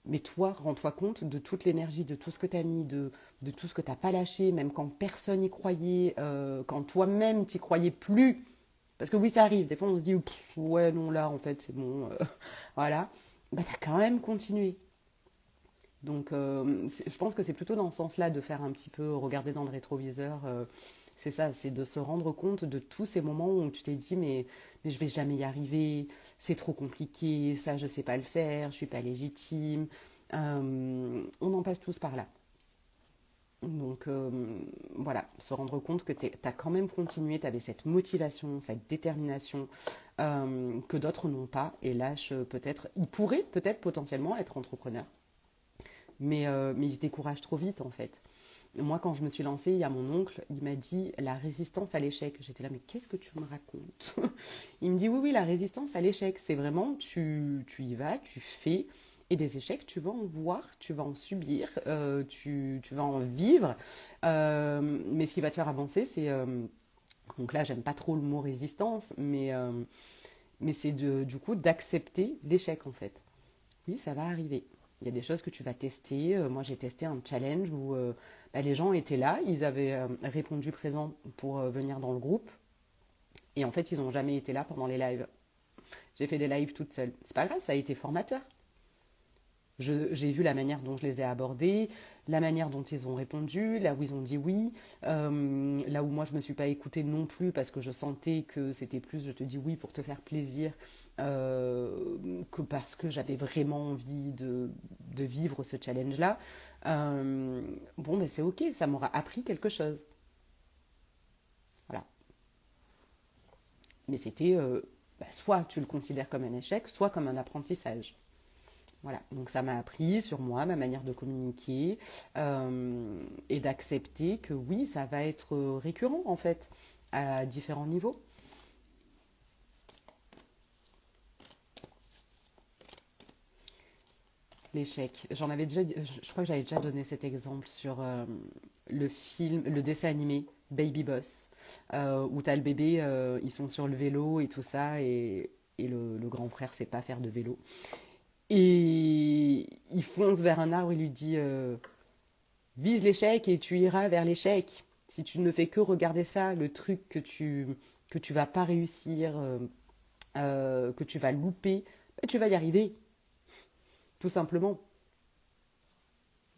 Mais toi, rends-toi compte de toute l'énergie, de tout ce que tu as mis, de tout ce que tu n'as pas lâché, même quand personne n'y croyait, quand toi-même t'y croyais plus. Parce que oui, ça arrive. Des fois, on se dit, pff, ouais, non, là, en fait, c'est bon. Voilà. Bah, tu as quand même continué. Donc, je pense que c'est plutôt dans ce sens-là de faire un petit peu regarder dans le rétroviseur. C'est ça, c'est de se rendre compte de tous ces moments où tu t'es dit, mais je vais jamais y arriver, c'est trop compliqué, ça, je sais pas le faire, je suis pas légitime. On en passe tous par là. Donc voilà, se rendre compte que tu as quand même continué, tu avais cette motivation, cette détermination que d'autres n'ont pas et lâchent peut-être, ils pourraient peut-être potentiellement être entrepreneurs, mais ils se découragent trop vite en fait. Moi, quand je me suis lancée, il y a mon oncle, il m'a dit la résistance à l'échec. J'étais là, mais qu'est-ce que tu me racontes? Il me dit oui, oui, la résistance à l'échec, c'est vraiment tu y vas, tu fais, et des échecs, tu vas en voir, tu vas en subir, tu vas en vivre. Mais ce qui va te faire avancer, c'est. Donc là, j'aime pas trop le mot résistance, mais c'est du coup d'accepter l'échec en fait. Oui, ça va arriver. Il y a des choses que tu vas tester. Moi, j'ai testé un challenge où bah, les gens étaient là, ils avaient répondu présent pour venir dans le groupe. Et en fait, ils n'ont jamais été là pendant les lives. J'ai fait des lives toute seule. C'est pas grave, ça a été formateur. J'ai vu la manière dont je les ai abordés, la manière dont ils ont répondu, là où ils ont dit oui, là où moi je me suis pas écoutée non plus parce que je sentais que c'était plus je te dis oui pour te faire plaisir que parce que j'avais vraiment envie de vivre ce challenge-là. Bon, mais c'est ok, ça m'aura appris quelque chose. Voilà. Mais c'était bah, soit tu le considères comme un échec, soit comme un apprentissage. Voilà, donc ça m'a appris sur moi, ma manière de communiquer et d'accepter que oui, ça va être récurrent en fait, à différents niveaux. L'échec. J'en avais déjà, je crois que j'avais déjà donné cet exemple sur le film, le dessin animé Baby Boss, où t'as le bébé, ils sont sur le vélo et tout ça, et le grand frère sait pas faire de vélo. Et il fonce vers un arbre, il lui dit vise l'échec et tu iras vers l'échec. Si tu ne fais que regarder ça, le truc que tu vas pas réussir, que tu vas louper, ben, tu vas y arriver, tout simplement.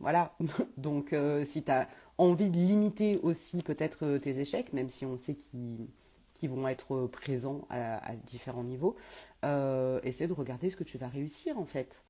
Voilà. Donc, si tu as envie de limiter aussi peut-être tes échecs, même si on sait qu'ils vont être présents à différents niveaux, essaie de regarder ce que tu vas réussir en fait.